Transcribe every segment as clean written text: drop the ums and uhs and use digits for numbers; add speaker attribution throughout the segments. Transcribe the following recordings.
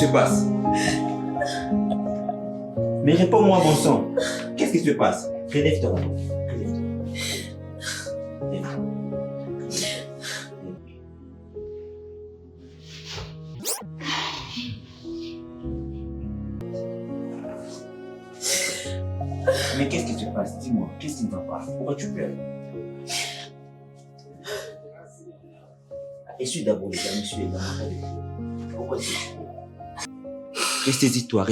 Speaker 1: se passe? Mais réponds-moi, bon sang. Qu'est-ce qui se passe? Relève-toi. Relève-toi. Mais qu'est-ce qui se passe? Dis-moi, qu'est-ce qui ne va pas? Pourquoi tu pleures? Essuie d'abord les gars, monsieur, pourquoi est-ce que tu pleures? Restaisis-toi,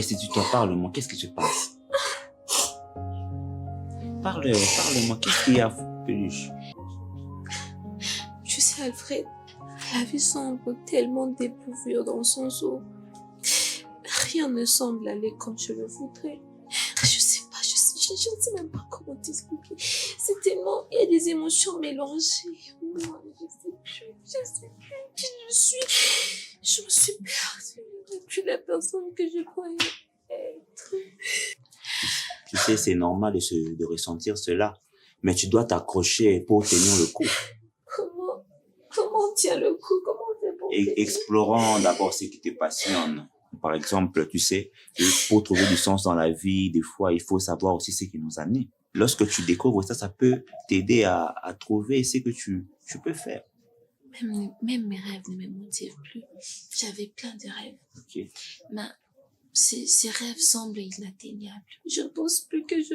Speaker 1: parle-moi, qu'est-ce qui se passe? Parle-moi, qu'est-ce qu'il y a, Peluche?
Speaker 2: Tu sais, Alfred, la vie semble tellement dépourvue dans le sens où rien ne semble aller comme je le voudrais. Je sais pas, je ne sais même pas comment t'expliquer. C'est tellement, il y a des émotions mélangées. Moi, je sais plus qui je suis. Je me suis perdue. Je ne suis plus la personne que je croyais être.
Speaker 1: Tu sais, c'est normal de ressentir cela, mais tu dois t'accrocher pour tenir le coup.
Speaker 2: Comment on tient le coup? Comment on fait pour
Speaker 1: Explorons d'abord ce qui te passionne. Par exemple, tu sais, pour trouver du sens dans la vie, des fois, il faut savoir aussi ce qui nous anime. Lorsque tu découvres ça, ça peut t'aider à trouver ce que tu peux faire.
Speaker 2: Même mes rêves ne me motivent plus. J'avais plein de rêves.
Speaker 1: Okay.
Speaker 2: Mais ces rêves semblent inatteignables. Je ne pense plus que je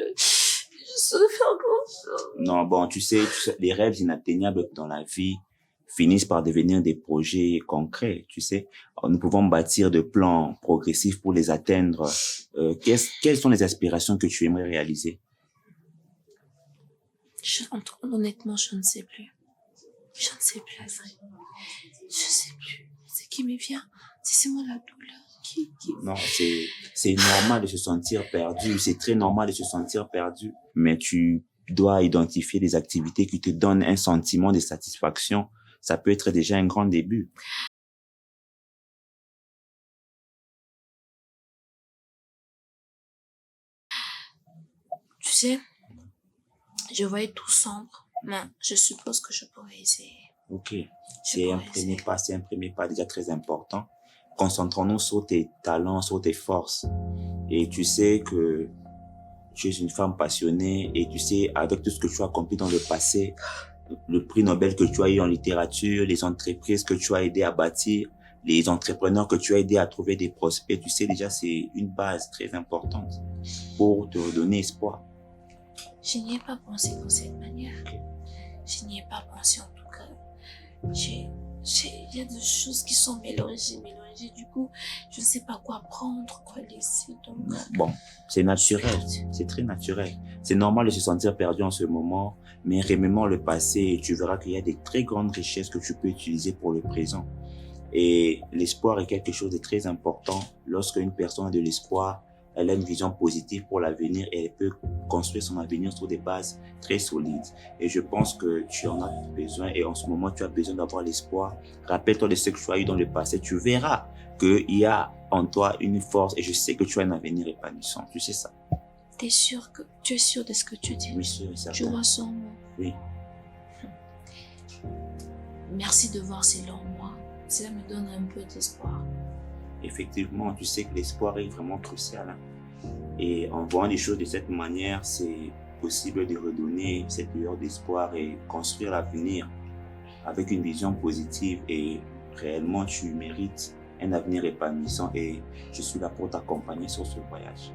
Speaker 2: saurais faire grand-chose.
Speaker 1: Non, bon, tu sais, les rêves inatteignables dans la vie finissent par devenir des projets concrets, tu sais. Alors, nous pouvons bâtir des plans progressifs pour les atteindre. Quelles sont les aspirations que tu aimerais réaliser?
Speaker 2: Honnêtement, je ne sais plus. Je ne sais plus, Alfred. Je ne sais plus. Ce qui me vient, c'est moi la douleur qui...
Speaker 1: Non, c'est normal de se sentir perdu. C'est très normal de se sentir perdu. Mais tu dois identifier des activités qui te donnent un sentiment de satisfaction. Ça peut être déjà un grand début.
Speaker 2: Tu sais, je voyais tout sombre, mais je suppose que je pourrais essayer.
Speaker 1: Ok, c'est un premier pas déjà très important. Concentrons-nous sur tes talents, sur tes forces. Et tu sais que tu es une femme passionnée et tu sais, avec tout ce que tu as accompli dans le passé, le prix Nobel que tu as eu en littérature, les entreprises que tu as aidé à bâtir, les entrepreneurs que tu as aidé à trouver des prospects, tu sais déjà, c'est une base très importante pour te redonner espoir.
Speaker 2: Je n'y ai pas pensé de cette manière.
Speaker 1: Okay.
Speaker 2: Je n'y ai pas pensé en tout cas. Il y a des choses qui sont mélangées. Du coup, je ne sais pas quoi prendre, quoi laisser. Donc...
Speaker 1: Bon, c'est naturel. C'est très naturel. C'est normal de se sentir perdu en ce moment, mais remémore le passé et tu verras qu'il y a des très grandes richesses que tu peux utiliser pour le présent. Et l'espoir est quelque chose de très important. Lorsque une personne a de l'espoir, elle a une vision positive pour l'avenir et elle peut construire son avenir sur des bases très solides. Et je pense que tu en as besoin et en ce moment, tu as besoin d'avoir l'espoir. Rappelle-toi de ce que tu as eu dans le passé. Tu verras qu'il y a en toi une force et je sais que tu as un avenir épanouissant. Tu sais ça.
Speaker 2: Tu es sûr de ce que tu dis?
Speaker 1: Oui, sûr et certain.
Speaker 2: Tu vois son mot?
Speaker 1: Oui.
Speaker 2: Merci de voir cela en moi. Cela me donne un peu d'espoir.
Speaker 1: Effectivement, tu sais que l'espoir est vraiment crucial. Hein? Et en voyant les choses de cette manière, c'est possible de redonner cette lueur d'espoir et construire l'avenir avec une vision positive. Et réellement, tu mérites un avenir épanouissant et je suis là pour t'accompagner sur ce voyage.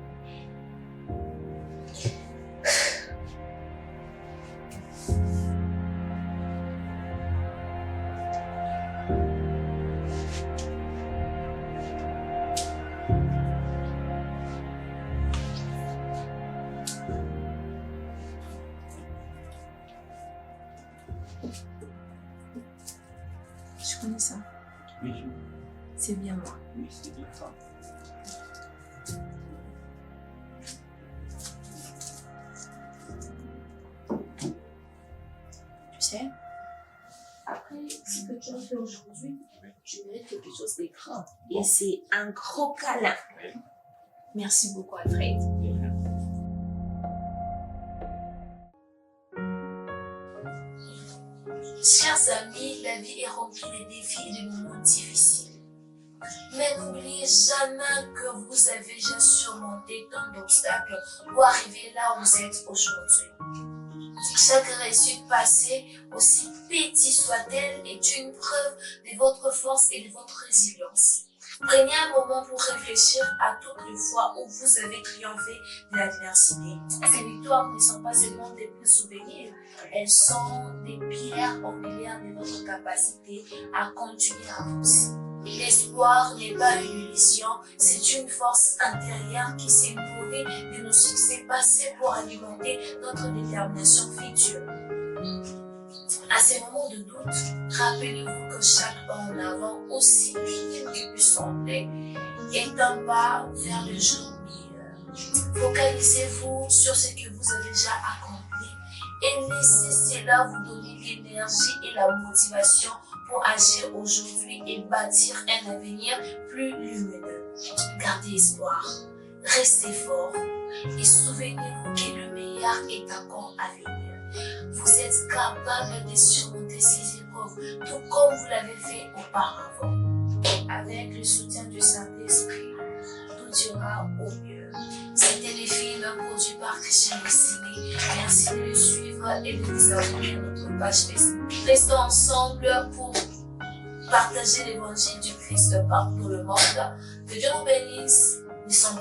Speaker 2: Je connais ça.
Speaker 1: Oui,
Speaker 2: c'est bien moi.
Speaker 1: Oui, c'est bien ça.
Speaker 2: Tu sais, après ce que tu as fait aujourd'hui, tu mérites quelque chose de grand. Et c'est un gros câlin. Merci beaucoup, Alfred. Chers amis, la vie est remplie de défis et de moments difficiles. Mais n'oubliez jamais que vous avez déjà surmonté tant d'obstacles pour arriver là où vous êtes aujourd'hui. Chaque réussite passée, aussi petite soit-elle, est une preuve de votre force et de votre résilience. Prenez un moment pour réfléchir à toutes les fois où vous avez triomphé de l'adversité. Ces victoires ne sont pas seulement des petits souvenirs, elles sont des pierres angulaires de votre capacité à continuer à avancer. L'espoir n'est pas une illusion, c'est une force intérieure qui s'est nourrie de nos succès passés pour alimenter notre détermination future. À ces moments de doute, rappelez-vous que chaque pas en avant, aussi minime qu'il puisse sembler, est un pas vers le jour meilleur. Focalisez-vous sur ce que vous avez déjà accompli et laissez cela vous donner l'énergie et la motivation pour agir aujourd'hui et bâtir un avenir plus lumineux. Gardez espoir, restez fort et souvenez-vous que le meilleur est encore à venir. Vous êtes capable de surmonter ces épreuves, tout comme vous l'avez fait auparavant. Avec le soutien du Saint-Esprit, tout ira au mieux. C'était les films produits par Christian Ciné. Merci de le suivre et de vous abonner à notre page Facebook. Restons ensemble pour partager l'évangile du Christ partout dans le monde. Que Dieu nous bénisse. Nous sommes